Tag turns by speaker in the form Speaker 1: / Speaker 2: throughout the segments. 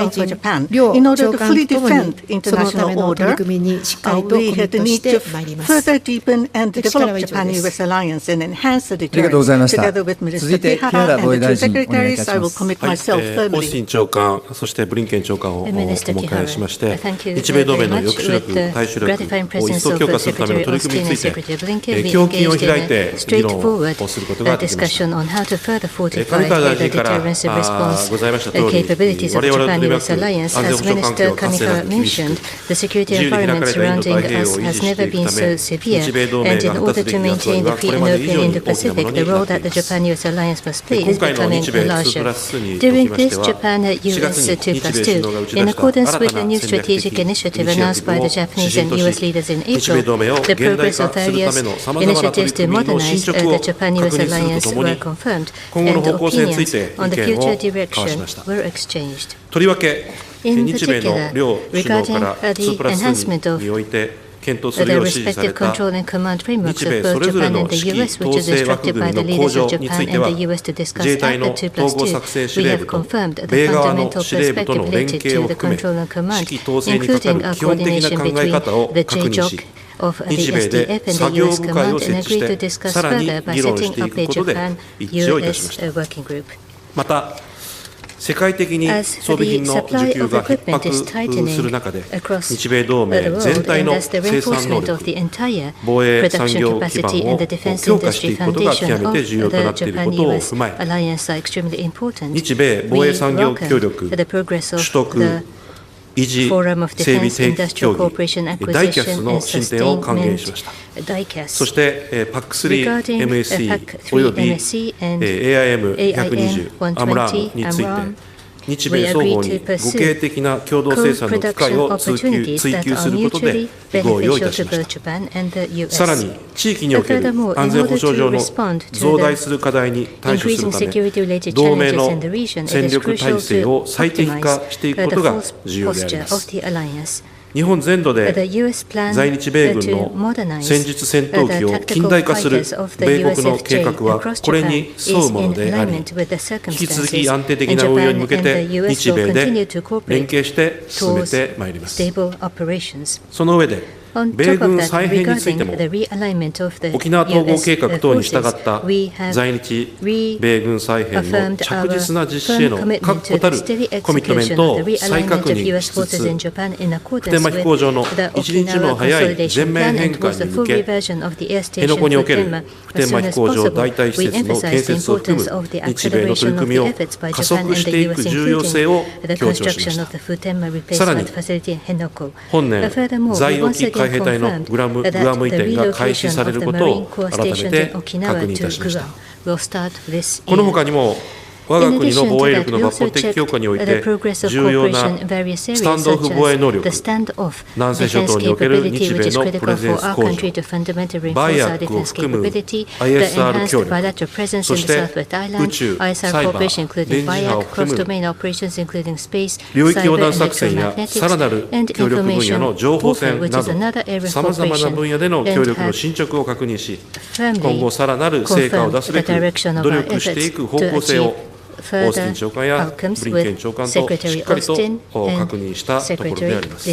Speaker 1: for Japan. In order to fully defend international order, we had the need to further deepen and develop Japan-U.S. alliance and enhance the deterrence. Together with Minister Kihara and the two secretaries, I will commit myself firmly.
Speaker 2: オースティン長官、そしてブリンケン長官をお迎えしまして、日米同盟の抑止力、対処力を一層強化するための取り組みについて、胸襟を開いて議論をすることができました。上川大臣からございました通り、我々の取り巻く安全保障環境はかつてなく厳しく、自由に開かれたインド太平洋を維持していくため、日米同盟が果たすべき役割はこれまで以上に大きなものになっています。今回の日米2プラス2におきましては、4月に日米首脳が打ち出した新たな戦略的イニシアティブを指針とし、日米同盟を現代化するためのさまざまな取り組みの進捗を確認するとともに、今後の方向性について意見を交わしました。とりわけ、日米の両首脳から2プラス2において検討するよう指示された日米それぞれの指揮統制枠組みの向上については、自衛隊の統合作戦司令部と米側の司令部との連携を含め、指揮統制にかかる基本的な考え方を確認し、日米で作業部会を設置して、さらに議論していくことで一致をいたしました。また、世界的に装備品の需給が逼迫する中で、日米同盟全体の生産能力、防衛産業基盤を強化していくことが極めて重要となっていることを踏まえ、日米防衛産業協力取得維持整備定期協議、ダイキャスの進展を歓迎しました。そして、PAC3、MSE および AIM120、アムラームについて、日米双方に互恵的な共同生産の機会を追求することで合意をいたしました。さらに、地域における安全保障上の増大する課題に対処するため、同盟の戦力体制を最適化していくことが重要であります。日本全土で在日米軍の戦術戦闘機を近代化する米国の計画はこれに沿うものであり、引き続き安定的な運用に向けて日米で連携して進めてまいります。その上で米軍再編についても、沖縄統合計画等に従った在日米軍再編の着実な実施への確固たるコミットメントを再確認しつつ、普天間飛行場の一日も早い全面返還に向け、辺野古における普天間飛行場代替施設の建設を含む日米の取り組みを加速していく重要性を強調しました。さらに、本年、在沖海兵隊のグアム移転が開始されることを改めて確認いたしました。このほかにも、我が国の防衛力の抜本的強化において重要なスタンドオフ防衛能力、南西諸島における日米のプレゼンス向上、バイアックを含む ISR 協力、そして宇宙、サイバー、電磁波を含む領域横断作戦やさらなる協力分野の情報戦など、さまざまな分野での協力の進捗を確認し、今後さらなる成果を出すべく努力していく方向性をオースティン長官やブリンケン長官としっかりと確認したところであります。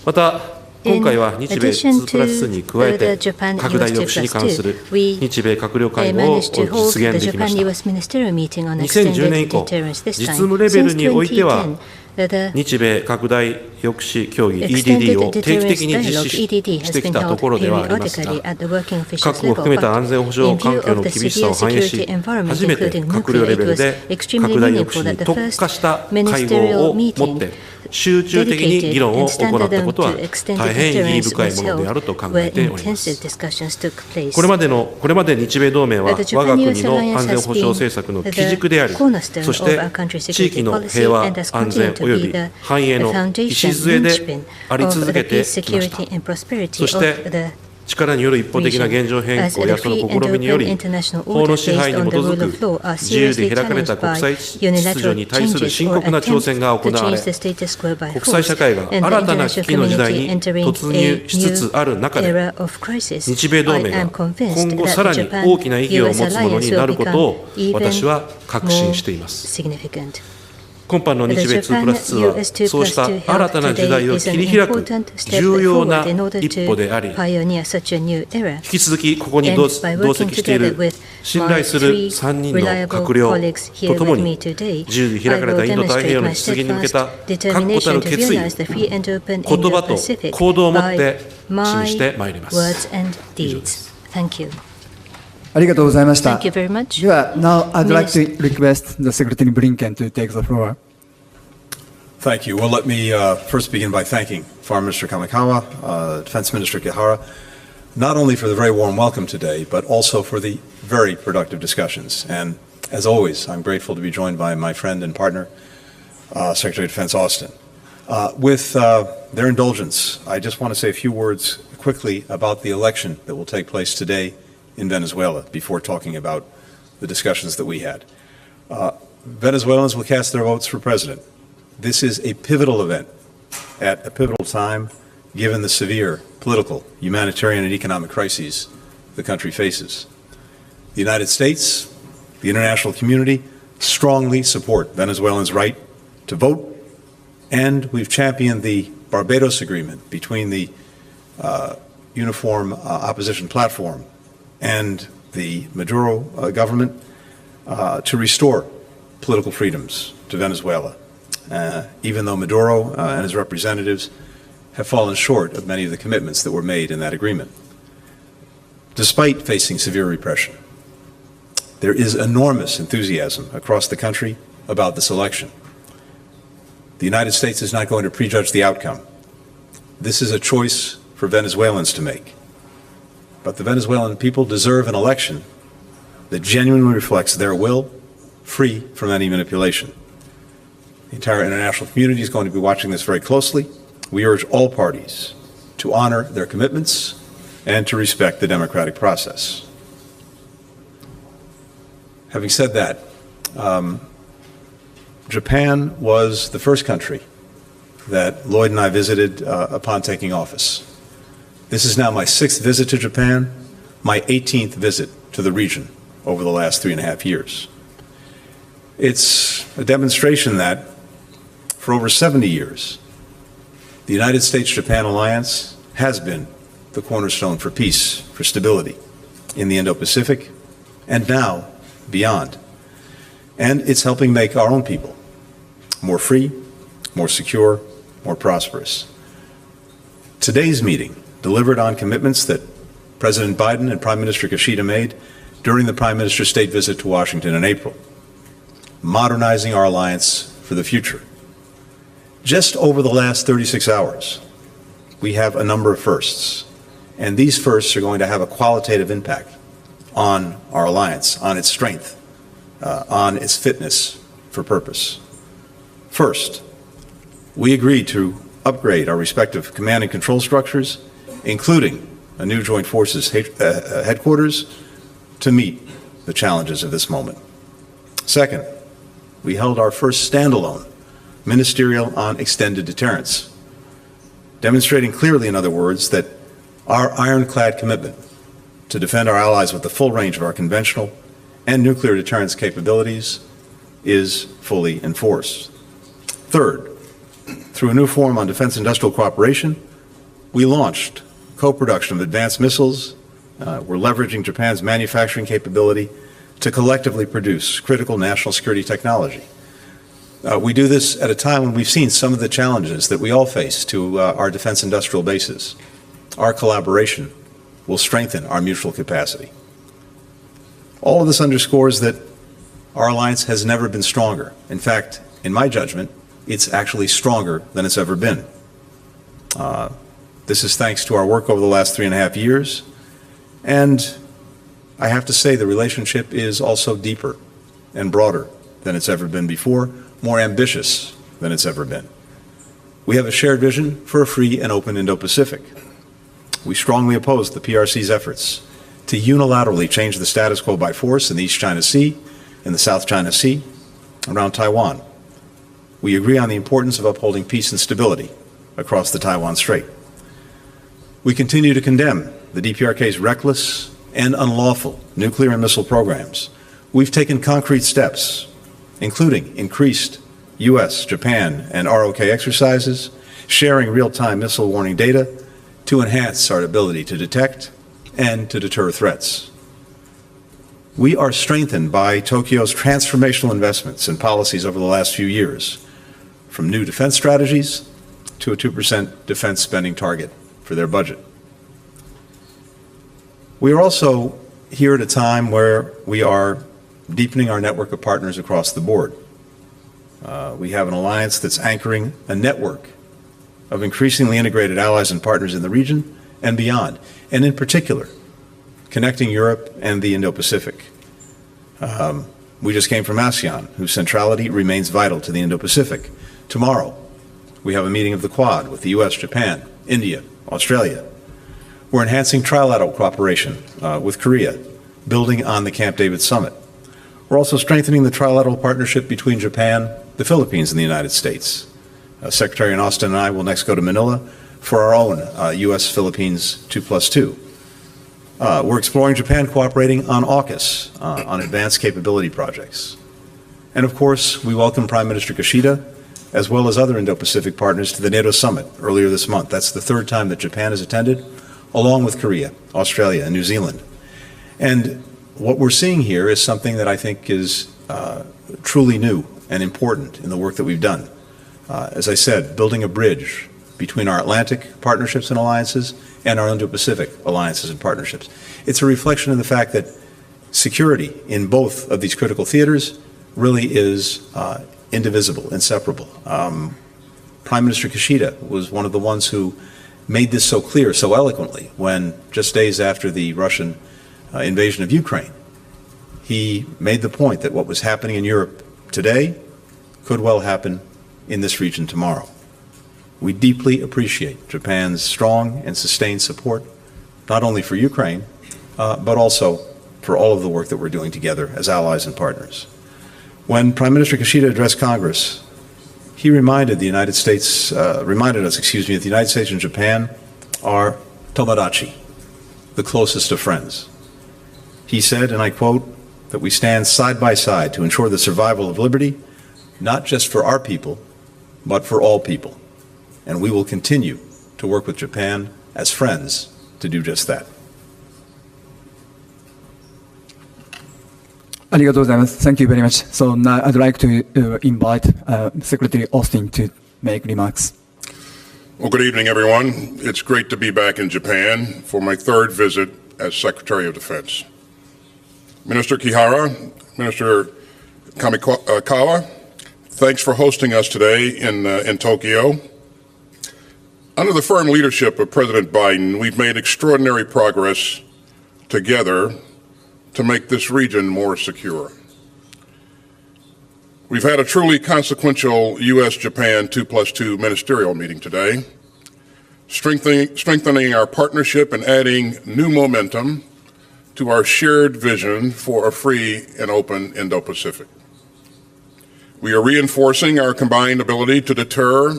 Speaker 2: また、今回は日米2プラス2に加えて、拡大抑止に関する日米閣僚会合を実現できました。2010年以降、実務レベルにおいては、日米拡大抑止協議 EDD を定期的に実施してきたところではありますが、各国を含めた安全保障環境の厳しさを反映し、初めて閣僚レベルで拡大抑止に特化した会合を持って集中的に議論を行ったことは大変意義深いものであると考えております。これまで日米同盟は我が国の安全保障政策の基軸であり、そして地域の平和安全及び繁栄の礎であり続けてきました。そして力による一方的な現状変更やその試みにより、法の支配に基づく自由で開かれた国際秩序に対する深刻な挑戦が行われ、国際社会が新たな危機の時代に突入しつつある中で、日米同盟が今後さらに大きな意義を持つものになることを私は確信しています。今般の日米2プラス2は、そうした新たな時代を切り開く重要な一歩であり、引き続きここに同席している信頼する3人の閣僚とともに、自由で開かれたインド太平洋の実現に向けた確固たる決意を言葉と行動をもって示してまいります。以上です。
Speaker 3: ありがとうございました。では、now I'd like to request the Secretary Blinken to take the floor.
Speaker 4: Thank you. Well, let me first begin by thanking Foreign Minister Kamikawa, Defense Minister Kihara, not only for the very warm welcome today, but also for the very productive discussions. And as always, I'm grateful to be joined by my friend and partner, Secretary of Defense Austin. With their indulgence, I just want to say a few words quickly about the election that will take place today in Venezuela before talking about the discussions that we had. Venezuelans will cast their votes for president. This is a pivotal event at a pivotal time given the severe political, humanitarian, and economic crises the country faces. The United States, the international community strongly support Venezuelans' right to vote, and we've championed the Barbados Agreement between the Uniform Opposition Platform and the Maduro government to restore political freedoms to Venezuela, even though Maduro and his representatives have fallen short of many of the commitments that were made in that agreement. Despite facing severe repression, there is enormous enthusiasm across the country about this election. The United States is not going to prejudge the outcome. This is a choice for Venezuelans to make. But the Venezuelan people deserve an election that genuinely reflects their will, free from any manipulation. The entire international community is going to be watching this very closely. We urge all parties to honor their commitments and to respect the democratic process. Having said that, Japan was the first country that Lloyd and I visited upon taking office. This is now my 6th visit to Japan, my 18th visit to the region over the last 3.5 years. It's a demonstration that for over 70 years, the United States-Japan alliance has been the cornerstone for peace, for stability in the Indo-Pacific, and now beyond. And it's helping make our own people more free, more secure, more prosperous. Today's meeting delivered on commitments that President Biden and Prime Minister Kishida made during the Prime Minister's state visit to Washington in April, modernizing our alliance for the future. Just over the last 36 hours, we have a number of firsts, and these firsts are going to have a qualitative impact on our alliance, on its strength, on its fitness for purpose. First, we agreed to upgrade our respective command and control structures, including a new Joint Forces headquarters, to meet the challenges of this moment. Second, we held our first standalone ministerial on extended deterrence, demonstrating clearly, in other words, that our ironclad commitment to defend our allies with the full range of our conventional and nuclear deterrence capabilities is fully enforced. Third, through a new forum on defense industrial cooperation, we launched co-production of advanced missiles. We're leveraging Japan's manufacturing capability to collectively produce critical national security technology. We do this at a time when we've seen some of the challenges that we all face to our defense industrial bases. Our collaboration will strengthen our mutual capacity. All of this underscores that our alliance has never been stronger. In fact, in my judgment, it's actually stronger than it's ever been. This is thanks to our work over the last 3.5 years. And I have to say the relationship is also deeper and broader than it's ever been before, more ambitious than it's ever been. We have a shared vision for a free and open Indo-Pacific. We strongly oppose the PRC's efforts to unilaterally change the status quo by force in the East China Sea, in the South China Sea, around Taiwan. We agree on the importance of upholding peace and stability across the Taiwan Strait. We continue to condemn the DPRK's reckless and unlawful nuclear and missile programs. We've taken concrete steps, including increased U.S., Japan, and ROK exercises, sharing real-time missile warning data to enhance our ability to detect and to deter threats. We are strengthened by Tokyo's transformational investments and policies over the last few years, from new defense strategies to a 2% defense spending target for their budget. We are also here at a time where we are deepening our network of partners across the board. We have an alliance that's anchoring a network of increasingly integrated allies and partners in the region and beyond, and in particular, connecting Europe and the Indo-Pacific. We just came from ASEAN, whose centrality remains vital to the Indo-Pacific. Tomorrow, we have a meeting of the Quad with the U.S., Japan, India, Australia. We're enhancing trilateral cooperation with Korea, building on the Camp David Summit. We're also strengthening the trilateral partnership between Japan, the Philippines, and the United States. Secretary Austin and I will next go to Manila for our own U.S.-Philippines 2+2. We're exploring Japan cooperating on AUKUS, on advanced capability projects. And of course, we welcome Prime Minister Kishida, as well as other Indo-Pacific partners, to the NATO summit earlier this month. That's the third time that Japan has attended, along with Korea, Australia, and New Zealand. And what we're seeing here is something that I think is truly new and important in the work that we've done. As I said, building a bridge between our Atlantic partnerships and alliances and our Indo-Pacific alliances and partnerships. It's a reflection of the fact that security in both of these critical theaters really is indivisible, inseparable. Prime Minister Kishida was one of the ones who made this so clear, so eloquently, when just days after the Russian invasion of Ukraine, he made the point that what was happening in Europe today could well happen in this region tomorrow. We deeply appreciate Japan's strong and sustained support, not only for Ukraine, but also for all of the work that we're doing together as allies and partners. When Prime Minister Kishida addressed Congress, he reminded us, that the United States and Japan are tomodachi, the closest of friends. He said, and I quote, that we stand side by side to ensure the survival of liberty, not just for our people, but for all people. And we will continue to work with Japan as friends to do just that.
Speaker 3: ありがとうございます。Thank you very much. So now I'd like to invite Secretary Austin to make remarks.
Speaker 5: Well, good evening, everyone. It's great to be back in Japan for my third visit as Secretary of Defense. Minister Kihara, Minister Kamikawa, thanks for hosting us today in Tokyo. Under the firm leadership of President Biden, we've made extraordinary progress together to make this region more secure. We've had a truly consequential U.S.-Japan 2+2 ministerial meeting today, strengthening our partnership and adding new momentum to our shared vision for a free and open Indo-Pacific. We are reinforcing our combined ability to deter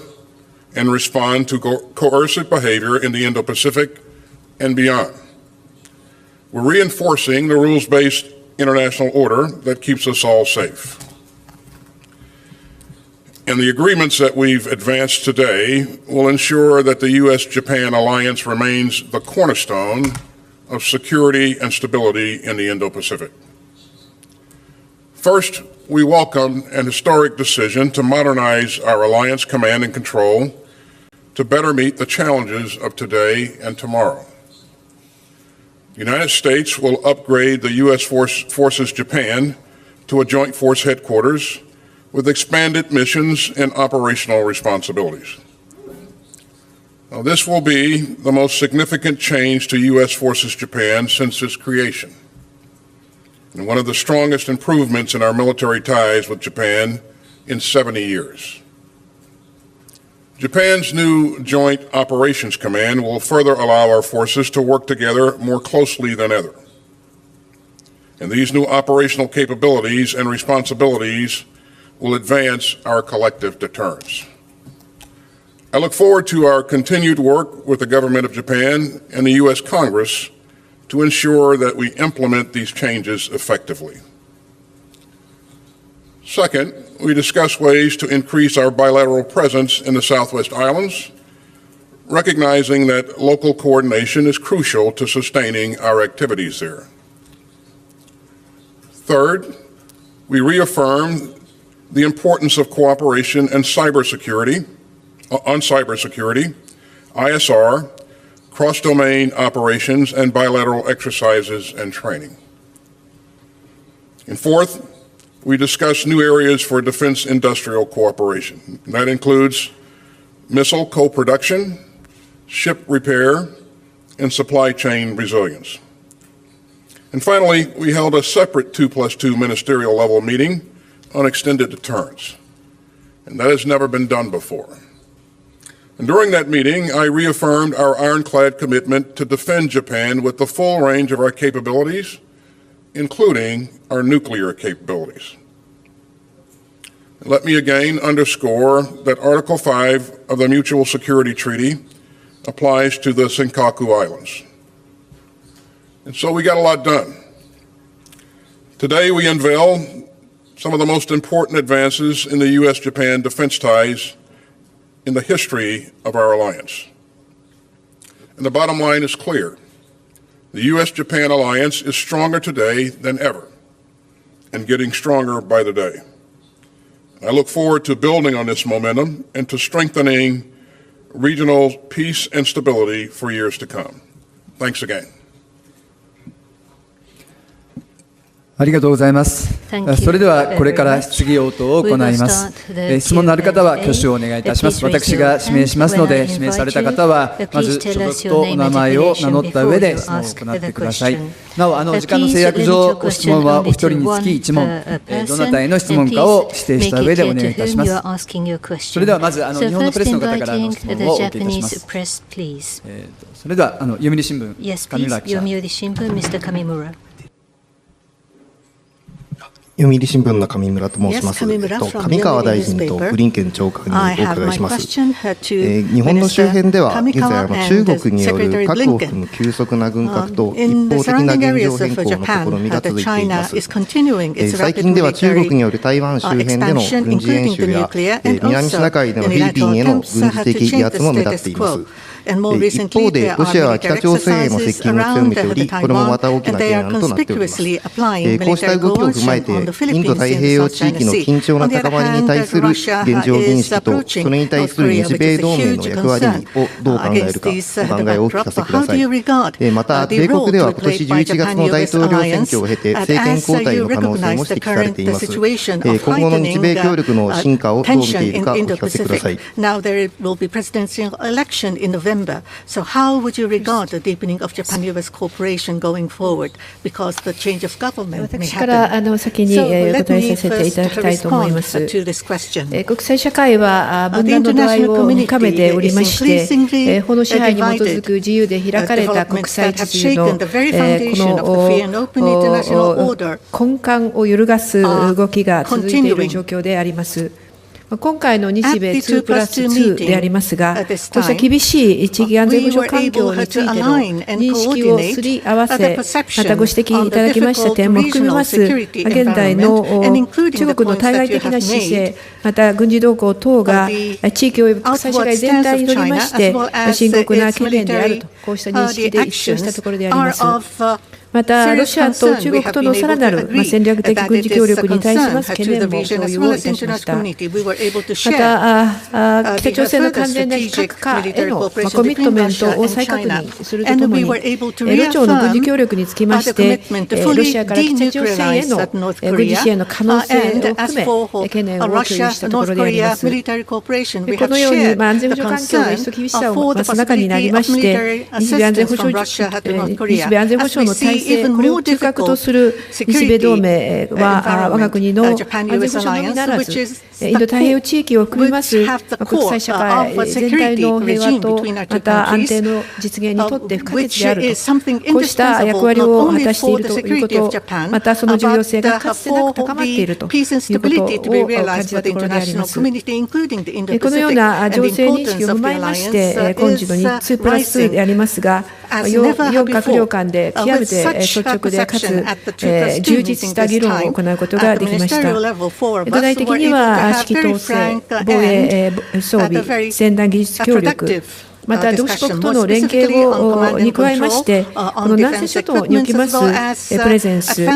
Speaker 5: and respond to coercive behavior in the Indo-Pacific and beyond. We're reinforcing the rules-based international order that keeps us all safe. And the agreements that we've advanced today will ensure that the U.S.-Japan alliance remains the cornerstone of security and stability in the Indo-Pacific. First, we welcome an historic decision to modernize our alliance command and control to better meet the challenges of today and tomorrow. The United States will upgrade the U.S. Forces Japan to a joint force headquarters with expanded missions and operational responsibilities. Now, this will be the most significant change to U.S. Forces Japan since its creation, and one of the strongest improvements in our military ties with Japan in 70 years. Japan's new Joint Operations Command will further allow our forces to work together more closely than ever. And these new operational capabilities and responsibilities will advance our collective deterrence. I look forward to our continued work with the government of Japan and the U.S. Congress to ensure that we implement these changes effectively. Second, we discuss ways to increase our bilateral presence in the Southwest Islands, recognizing that local coordination is crucial to sustaining our activities there. Third, we reaffirm the importance of cooperation and cybersecurity, ISR, cross-domain operations, and bilateral exercises and training. And fourth, we discuss new areas for defense industrial cooperation. That includes missile co-production, ship repair, and supply chain resilience. And finally, we held a separate 2+2 ministerial level meeting on extended deterrence. And that has never been done before. And during that meeting, I reaffirmed our ironclad commitment to defend Japan with the full range of our capabilities, including our nuclear capabilities. And let me again underscore that Article 5 of the Mutual Security Treaty applies to the Senkaku Islands. And so we got a lot done. Today we unveil some of the most important advances in the U.S.-Japan defense ties in the history of our alliance. And the bottom line is clear. The U.S.-Japan alliance is stronger today than ever and getting stronger by the day. I look forward to building on this momentum and to strengthening regional peace and stability for years to come. Thanks again.
Speaker 3: ありがとうございます。それではこれから質疑応答を行います。質問のある方は挙手をお願いいたします。私が指名しますので、指名された方はまず所属とお名前を名乗った上で質問を行ってください。なお、時間の制約上、ご質問はお一人につき1問、どなたへの質問かを指定した上でお願いいたします。それではまず日本のプレスの方からの質問をお受けいたします。それでは読売新聞、上村記者。
Speaker 6: 読売新聞の上村と申します。上川大臣とブリンケン長官にお伺いします。日本の周辺では現在中国による核を含む急速な軍拡と一方的な現状変更の試みが続いています。最近では中国による台湾周辺での軍事演習や南シナ海でのフィリピンへの軍事的威圧も目立っています。一方で、ロシアは北朝鮮への接近を強めており、これもまた大きな懸案となっております。こうした動きを踏まえて、インド太平洋地域の緊張な高まりに対する現状認識と、それに対する日米同盟の役割をどう考えるか、お考えをお聞かせください。また、米国では今年11月の大統領選挙を経て、政権交代の可能性も指摘されています。今後の日米協力の進化をどう見ているかお聞かせください。
Speaker 1: So how would you regard the deepening of Japan-US cooperation going forward? Because the change of government may happen.
Speaker 7: 先にお答えさせていただきたいと思います。国際社会は分断の度合いを深めておりまして、法の支配に基づく自由で開かれた国際秩序のこの根幹を揺るがす動きが続いている状況であります。今回の日米2+2でありますが、こうした厳しい地域安全保障環境についての認識をすり合わせ、またご指摘いただきました点も含めます、現在の中国の対外的な姿勢、また軍事動向等が地域及び国際社会全体にとりまして、深刻な懸念であると、こうした認識で一致をしたところであります。また、ロシアと中国とのさらなる戦略的軍事協力に対します懸念も共有をいたしました。また、北朝鮮の完全な非核化へのコミットメントを再確認するとともに、ロ朝の軍事協力につきまして、ロシアから北朝鮮への軍事支援の可能性を含め、懸念を共有したところであります。このように安全保障環境の一層厳しさを増す中になりまして、日米安全保障の体制、これを中核とする日米同盟は我が国の安全保障のみならず、インド太平洋地域を含みます国際社会全体の平和とまた安定の実現にとって不可欠であると、こうした役割を果たしているということ、またその重要性がかつてなく高まっているということを感じたところであります。このような情勢認識を踏まえまして、今時の2+2でありますが、4閣僚間で極めて率直でかつ充実した議論を行うことができました。具体的には指揮統制、防衛装備、先端技術協力、また同志国との連携に加えまして、この南西諸島におきますプレゼンス、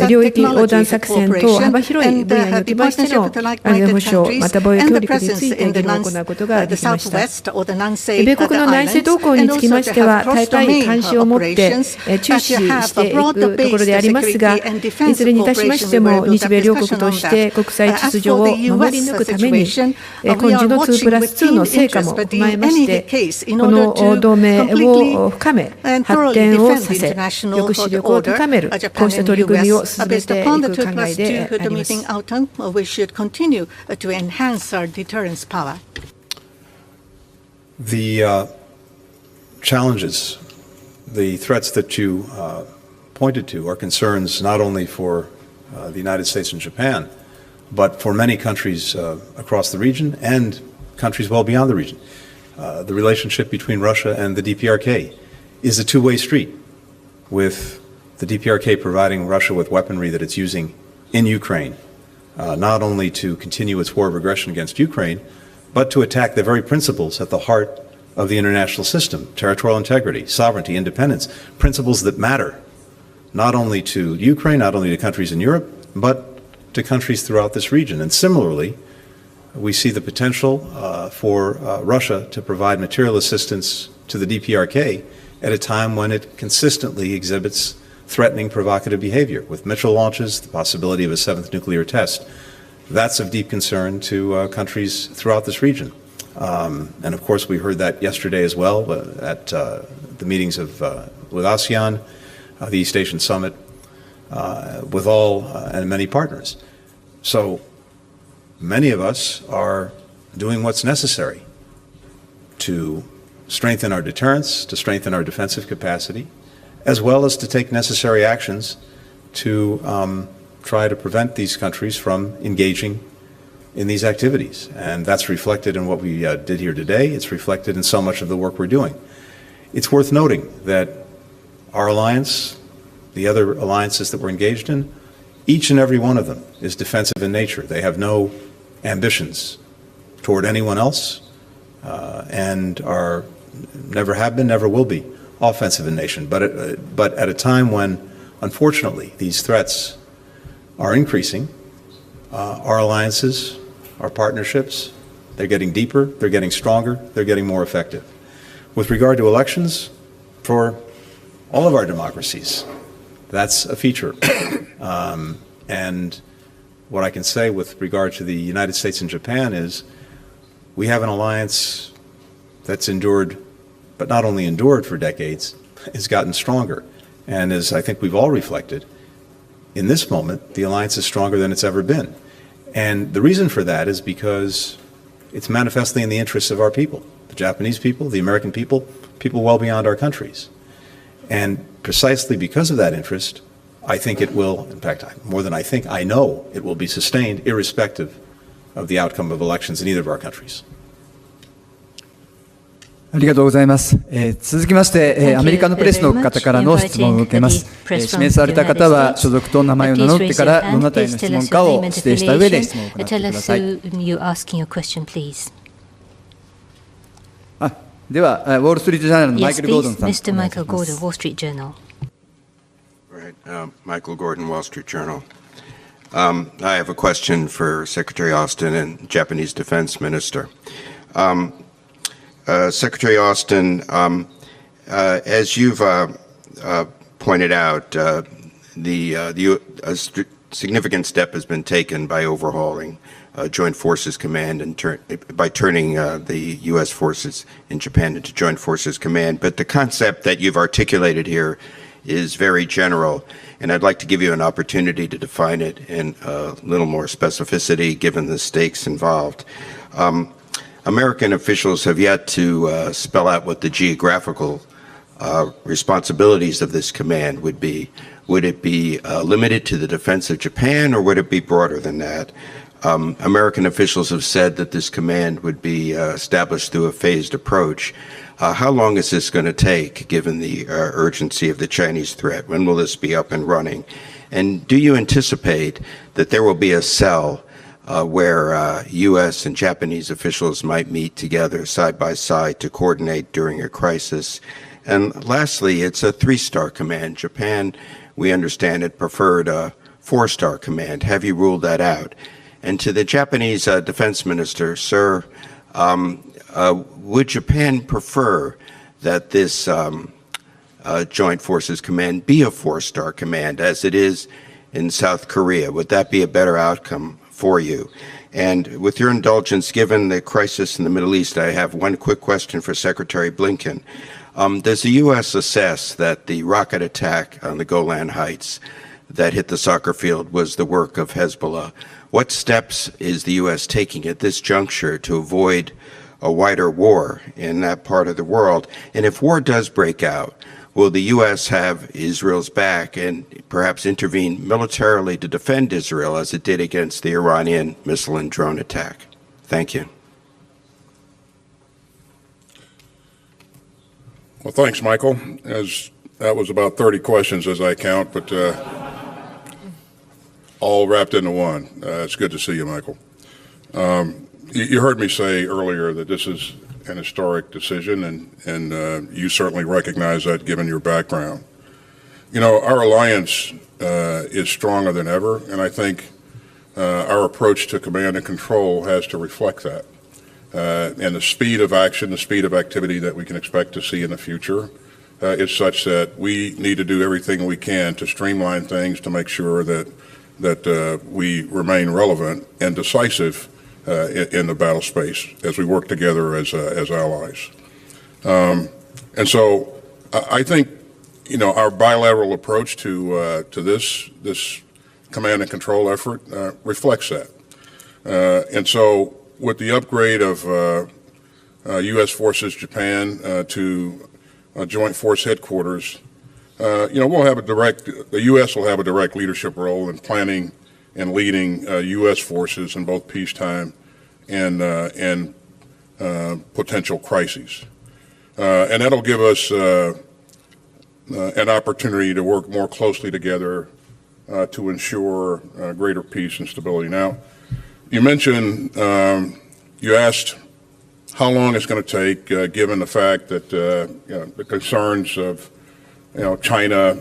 Speaker 7: 領域横断作戦等幅広い分野におきましての安全保障、また防衛協力について議論を行うことができました。米国の内政動向につきましては、大会監視をもって注視していくところでありますが、いずれにいたしましても、日米両国として国際秩序を守り抜くために、今時の2+2の成果も踏まえまして、この同盟を深め、発展をさせ、抑止力を高める、こうした取り組みを進めていく考えであります。
Speaker 4: The challenges, the threats that you pointed to are concerns not only for the United States and Japan, but for many countries across the region and countries well beyond the region. The relationship between Russia and the DPRK is a two-way street, with the DPRK providing Russia with weaponry that it's using in Ukraine, not only to continue its war of aggression against Ukraine, but to attack the very principles at the heart of the international system: territorial integrity, sovereignty, independence, principles that matter not only to Ukraine, not only to countries in Europe, but to countries throughout this region. And similarly, we see the potential for Russia to provide material assistance to the DPRK at a time when it consistently exhibits threatening, provocative behavior, with missile launches, the possibility of a seventh nuclear test. That's of deep concern to countries throughout this region. And of course, we heard that yesterday as well at the meetings with ASEAN, the East Asian Summit, with all and many partners. So many of us are doing what's necessary to strengthen our deterrence, to strengthen our defensive capacity, as well as to take necessary actions to try to prevent these countries from engaging in these activities. And that's reflected in what we did here today. It's reflected in so much of the work we're doing. It's worth noting that our alliance, the other alliances that we're engaged in, each and every one of them is defensive in nature. They have no ambitions toward anyone else, and are never have been, never will be offensive in nature. But at a time when, unfortunately, these threats are increasing, our alliances, our partnerships, they're getting deeper, they're getting stronger, they're getting more effective. With regard to elections, for all of our democracies, that's a feature. And what I can say with regard to the United States and Japan is we have an alliance that's endured, but not only endured for decades, has gotten stronger. And as I think we've all reflected, in this moment, the alliance is stronger than it's ever been. And the reason for that is because it's manifestly in the interests of our people, the Japanese people, the American people, people well beyond our countries. And precisely because of that interest, I think it will, in fact, more than I think, I know it will be sustained irrespective of the outcome of elections in either of our countries.
Speaker 3: ありがとうございます。続きまして、アメリカのプレスの方からの質問を受けます。指名された方は所属と名前を名乗ってからどなたへの質問かを指定した上で質問を行ってください。では、ウォール・ストリート・ジャーナルのマイケル・ゴードンさん。
Speaker 8: Mr. Michael Gordon, Wall Street Journal.
Speaker 9: Michael Gordon, Wall Street Journal. I have a question for Secretary Austin and Japanese Defense Minister. Secretary Austin, as you've pointed out, a significant step has been taken by overhauling Joint Forces Command and by turning the U.S. forces in Japan into Joint Forces Command. But the concept that you've articulated here is very general, and I'd like to give you an opportunity to define it in a little more specificity given the stakes involved. American officials have yet to spell out what the geographical responsibilities of this command would be. Would it be limited to the defense of Japan, or would it be broader than that? American officials have said that this command would be established through a phased approach. How long is this going to take, given the urgency of the Chinese threat? When will this be up and running? And do you anticipate that there will be a cell where U.S. and Japanese officials might meet together side by side to coordinate during a crisis? And lastly, it's a 3-star command. Japan, we understand it, preferred a 4-star command. Have you ruled that out? And to the Japanese defense minister, sir, would Japan prefer that this Joint Forces Command be a 4-star command, as it is in South Korea? Would that be a better outcome for you? And with your indulgence, given the crisis in the Middle East, I have one quick question for Secretary Blinken. Does the U.S. assess that the rocket attack on the Golan Heights that hit the soccer field was the work of Hezbollah? What steps is the U.S. taking at this juncture to avoid a wider war in that part of the world? And if war does break out, will the U.S. have Israel's back and perhaps intervene militarily to defend Israel as it did against the Iranian missile and drone attack? Thank you.
Speaker 5: Well, thanks, Michael. As that was about 30 questions as I count, but all wrapped into one. It's good to see you, Michael. You heard me say earlier that this is an historic decision, and you certainly recognize that given your background. You know, our alliance is stronger than ever, and I think our approach to command and control has to reflect that. And the speed of action, the speed of activity that we can expect to see in the future is such that we need to do everything we can to streamline things to make sure that we remain relevant and decisive in the battle space as we work together as allies. And so I think, you know, our bilateral approach to this command and control effort reflects that. And so with the upgrade of U.S. Forces Japan to Joint Force Headquarters, you know, the U.S. will have a direct leadership role in planning and leading U.S. forces in both peacetime and potential crises. And that'll give us an opportunity to work more closely together to ensure greater peace and stability. Now, you mentioned, you asked how long it's going to take, given the fact that you know, the concerns of China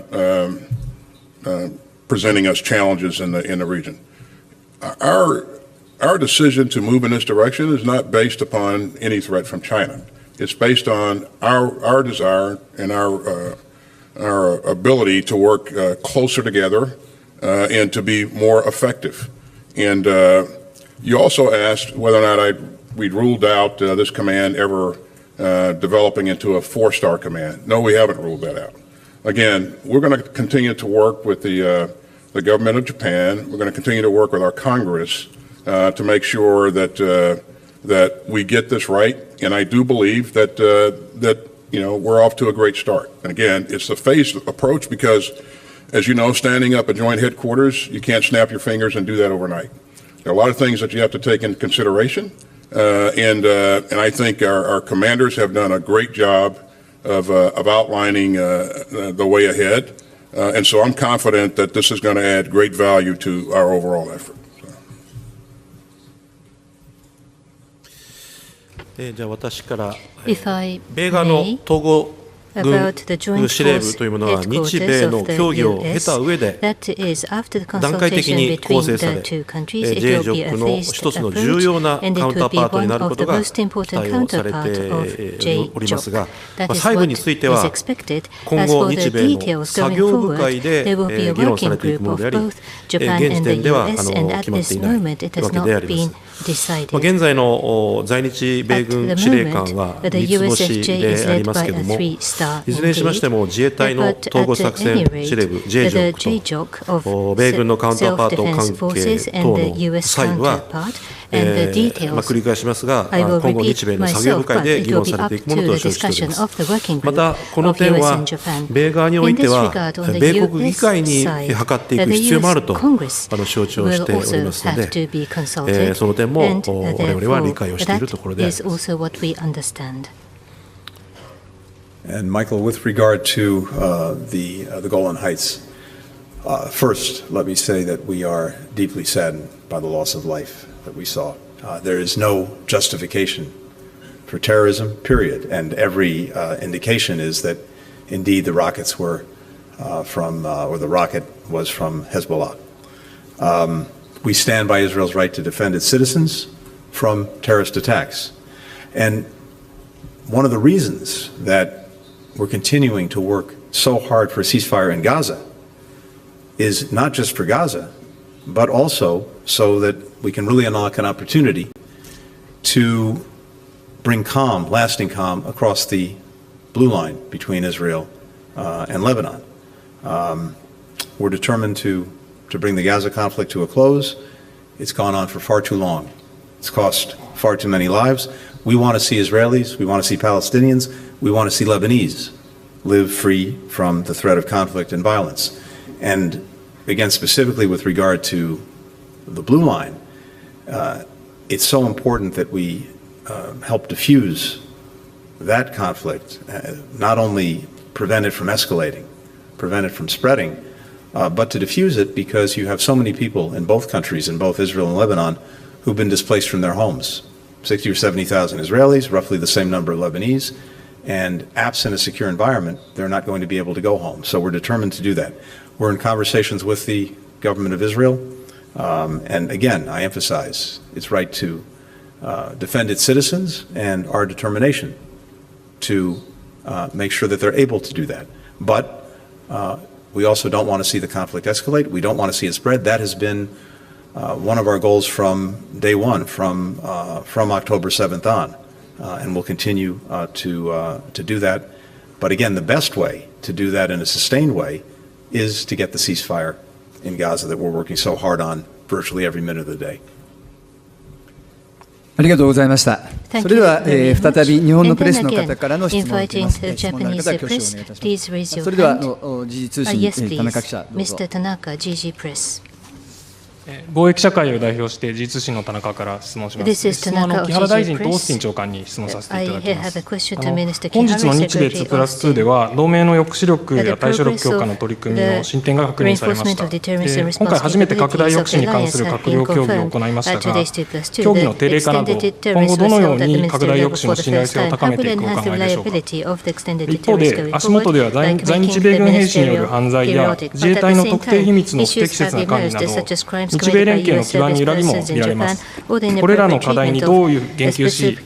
Speaker 5: presenting us challenges in the region. Our decision to move in this direction is not based upon any threat from China. It's based on our desire and our ability to work closer together and to be more effective. And you also asked whether or not we'd ruled out this command ever developing into a 4-star command. No, we haven't ruled that out. Again, we're going to continue to work with the government of Japan. We're going to continue to work with our Congress to make sure that we get this right. And I do believe that we're off to a great start. And again, it's a phased approach because, as you know, standing up a joint headquarters, you can't snap your fingers and do that overnight. There are a lot of things that you have to take into consideration. And I think our commanders have done a great job of outlining the way ahead. And so I'm confident that this is going to add great value to our overall effort.
Speaker 2: じゃあ私から米側の統合軍司令部というものは日米の協議を経た上で段階的に構成され J-JOC の一つの重要なカウンターパートになることが期待をされておりますが、細部については今後日米の作業部会で議論されていくものであり、現時点では決まっていないわけであります。現在の在日米軍司令官は3つ星でありますけれども、いずれにしましても自衛隊の統合作戦司令部 J-JOC と米軍のカウンターパート関係等の際は、繰り返しますが、今後日米の作業部会で議論されていくものと承知しております。また、この点は米側においては米国議会に諮っていく必要もあると承知をしておりますので、その点も我々は理解をしているところであります。
Speaker 4: And Michael, with regard to the Golan Heights, first, let me say that we are deeply saddened by the loss of life that we saw. There is no justification for terrorism, period. And every indication is that indeed the rockets were or the rocket was from Hezbollah. We stand by Israel's right to defend its citizens from terrorist attacks. And one of the reasons that we're continuing to work so hard for a ceasefire in Gaza is not just for Gaza, but also so that we can really unlock an opportunity to bring calm, lasting calm, across the blue line between Israel and Lebanon. We're determined to bring the Gaza conflict to a close. It's gone on for far too long. It's cost far too many lives. We want to see Israelis, we want to see Palestinians, we want to see Lebanese live free from the threat of conflict and violence. And again, specifically with regard to the blue line, it's so important that we help diffuse that conflict, not only prevent it from escalating, prevent it from spreading, but to diffuse it because you have so many people in both countries, in both Israel and Lebanon, who've been displaced from their homes. 60 or 70,000 Israelis, roughly the same number of Lebanese, and absent a secure environment, they're not going to be able to go home. So we're determined to do that. We're in conversations with the government of Israel, and again, I emphasize its right to defend its citizens and our determination to make sure that they're able to do that. But we also don't want to see the conflict escalate. We don't want to see it spread. That has been one of our goals from day one, from October 7th on, and we'll continue to do that. But again, the best way to do that in a sustained way is to get the ceasefire in Gaza that we're working so hard on virtually every minute of the day.
Speaker 3: ありがとうございました。それでは、再び日本のプレスの方からの質問を受けます。質問のある方は挙手をお願いいたします。それでは時事通信田中記者どうぞ。
Speaker 10: 貿易社会を代表して時事通信の田中から質問します。質問は木原大臣とオースティン長官に質問させていただきます。本日の日米2プラス2では同盟の抑止力や対処力強化の取り組みの進展が確認されました。今回初めて拡大抑止に関する閣僚協議を行いましたが、協議の定例化など今後どのように拡大抑止の信頼性を高めていくお考えでしょうか。一方で足元では在日米軍兵士による犯罪や自衛隊の特定秘密の不適切な管理など日米連携の基盤に揺らぎも見られます。これらの課題にどういう言及し、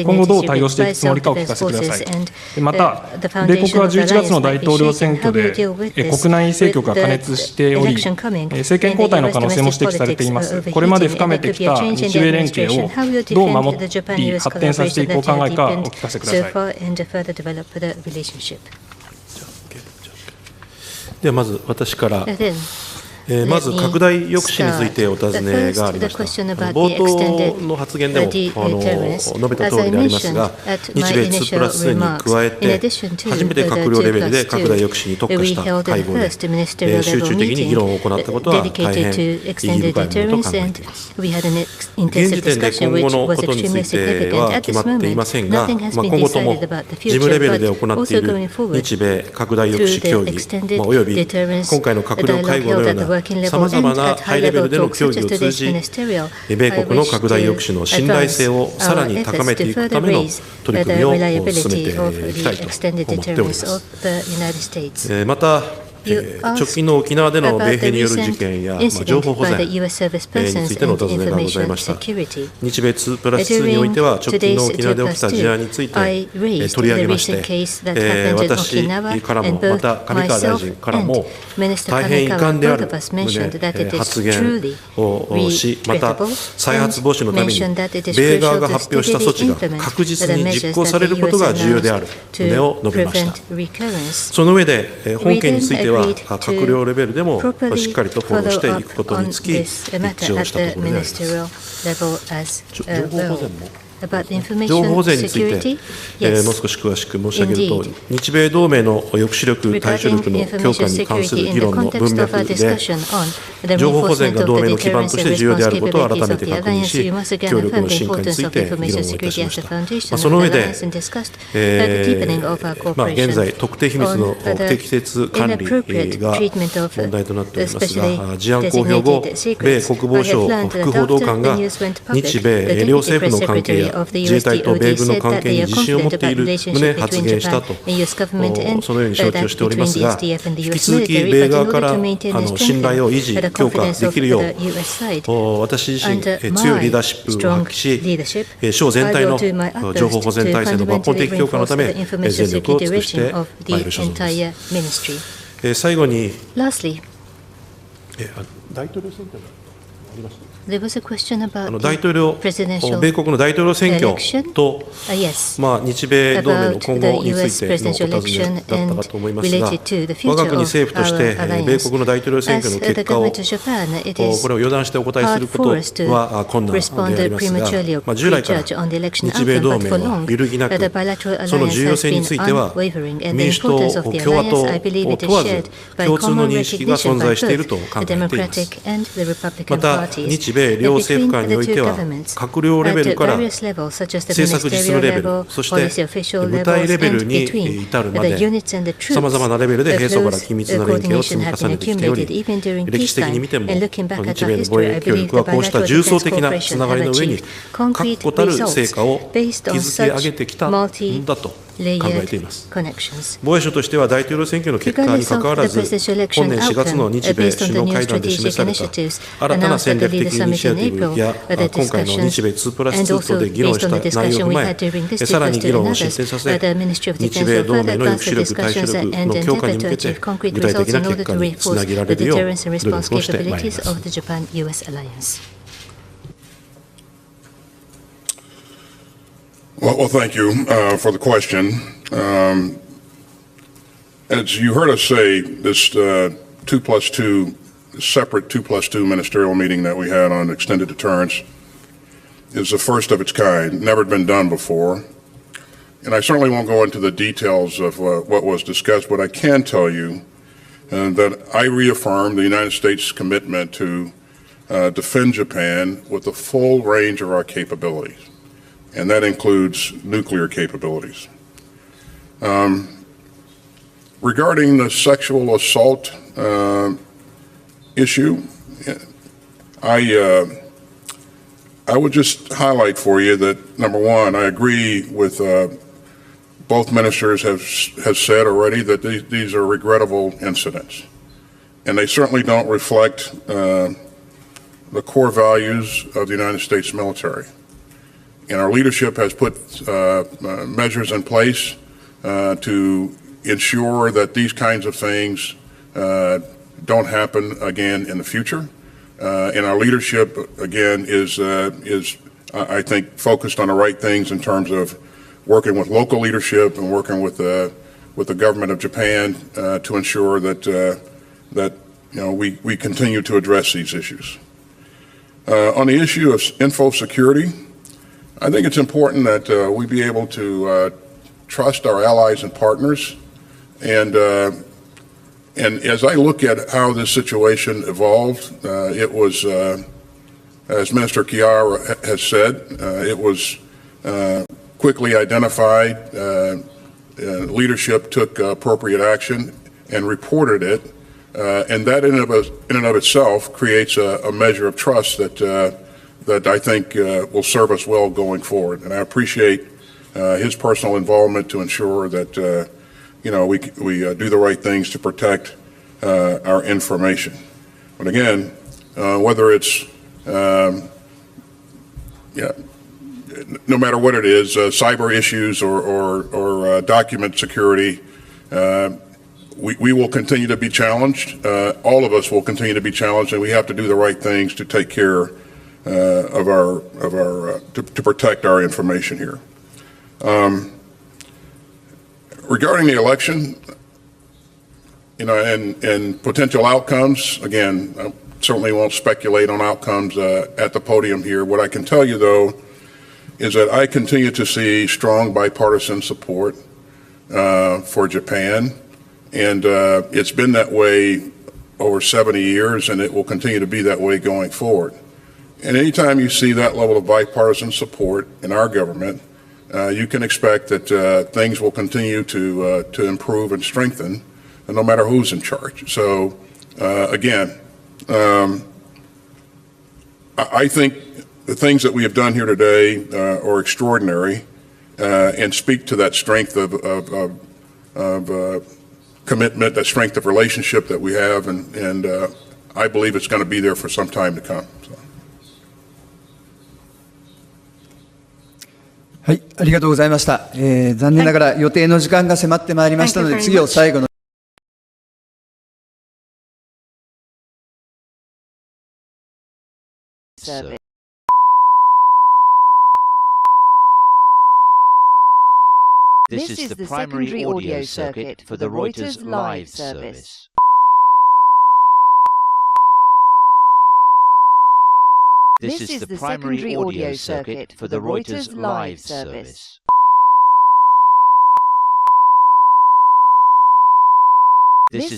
Speaker 10: 今後どう対応していくつもりかお聞かせください。また、米国は11月の大統領選挙で国内政局が過熱しており、政権交代の可能性も指摘されています。これまで深めてきた日米連携をどう守り発展させていくお考えかお聞かせください。
Speaker 2: ではまず私から。まず拡大抑止についてお尋ねがありました。冒頭の発言でも述べた通りでありますが、日米2プラス2に加えて、初めて閣僚レベルで拡大抑止に特化した会合で、集中的に議論を行ったことは大変意義深いものと考えています。現時点で今後のことについては決まっていませんが、今後とも事務レベルで行っている日米拡大抑止協議、および今回の閣僚会合のようなさまざまなハイレベルでの協議を通じ、米国の拡大抑止の信頼性をさらに高めていくための取り組みを進めていきたいと思っております。また、直近の沖縄での米兵による事件や情報保全についてのお尋ねがございました。日米2プラス2においては直近の沖縄で起きた事案について取り上げまして、私からもまた上川大臣からも大変遺憾である旨発言をし、また再発防止のために米側が発表した措置が確実に実行されることが重要である旨を述べました。その上で本件については閣僚レベルでもしっかりとフォローしていくことにつき一致をしたところであります。情報保全について、もう少し詳しく申し上げると、日米同盟の抑止力、対処力の強化に関する議論の文脈で、情報保全が同盟の基盤として重要であることを改めて確認し、協力の進化について議論をいたしました。その上で、現在、特定秘密の不適切管理が問題となっておりますが、事案公表後、米国防省副報道官が日米両政府の関係や自衛隊と米軍の関係に自信を持っている旨発言したと、そのように承知をしておりますが、引き続き米側から信頼を維持、強化できるよう、私自身、強いリーダーシップを発揮し、省全体の情報保全体制の抜本的強化のため、全力を尽くしてまいる所存です。最後に、大統領選挙がありました。
Speaker 1: There was a question about
Speaker 2: 米国の大統領選挙と、日米同盟の今後についてのお尋ねだったかと思いますが、我が国政府として米国の大統領選挙の結果をこれを予断してお答えすることは困難でありますが、従来から日米同盟は揺るぎなく、その重要性については民主党、共和党を問わず共通の認識が存在していると考えています。また日米両政府間においては、閣僚レベルから政策実務レベル、そして部隊レベルに至るまで、さまざまなレベルで平素から緊密な連携を積み重ねてきており、歴史的に見ても、日米の防衛協力はこうした重層的なつながりの上に、確固たる成果を築き上げてきたんだと考えています。防衛省としては大統領選挙の結果にかかわらず、本年4月の日米首脳会談で示された新たな戦略的イニシアティブや今回の日米2プラス2とで議論した内容を踏まえ、さらに議論を進展させ、日米同盟の抑止力、対処力の強化に向けて具体的な結果につなげられるよう努力をしてまいります。
Speaker 5: Well, thank you for the question. As you heard us say, this 2+2, separate 2+2 ministerial meeting that we had on extended deterrence is the first of its kind, never been done before. And I certainly won't go into the details of what was discussed, but I can tell you that I reaffirm the United States' commitment to defend Japan with the full range of our capabilities. And that includes nuclear capabilities. Regarding the sexual assault issue, I would just highlight for you that, number one, I agree with both ministers have said already that these are regrettable incidents. And they certainly don't reflect the core values of the United States military. And our leadership has put measures in place to ensure that these kinds of things don't happen again in the future. And our leadership, again, is I think, focused on the right things in terms of working with local leadership and working with the government of Japan to ensure that we continue to address these issues. On the issue of info security, I think it's important that we be able to trust our allies and partners. And as I look at how this situation evolved, it was, as Minister Kihara has said, it was quickly identified. Leadership took appropriate action and reported it. And that in and of itself creates a measure of trust that I think will serve us well going forward. And I appreciate his personal involvement to ensure that we do the right things to protect our information. But again, whether it's no matter what it is, cyber issues or document security, we will continue to be challenged. All of us will continue to be challenged, and we have to do the right things to take care of our to protect our information here. Regarding the election, and potential outcomes, again, I certainly won't speculate on outcomes at the podium here. What I can tell you, though, is that I continue to see strong bipartisan support for Japan, and it's been that way over 70 years, and it will continue to be that way going forward. And anytime you see that level of bipartisan support in our government, you can expect that things will continue to improve and strengthen, no matter who's in charge. So, again, I think the things that we have done here today are extraordinary and speak to that strength of commitment, that strength of relationship that we have, and I believe it's going to be there for some time to come. So.
Speaker 3: はい、ありがとうございました。残念ながら予定の時間が迫ってまいりましたので、次を最後の
Speaker 11: This is the primary audio circuit for the Reuters live service. This is the primary audio circuit for the Reuters live service. This is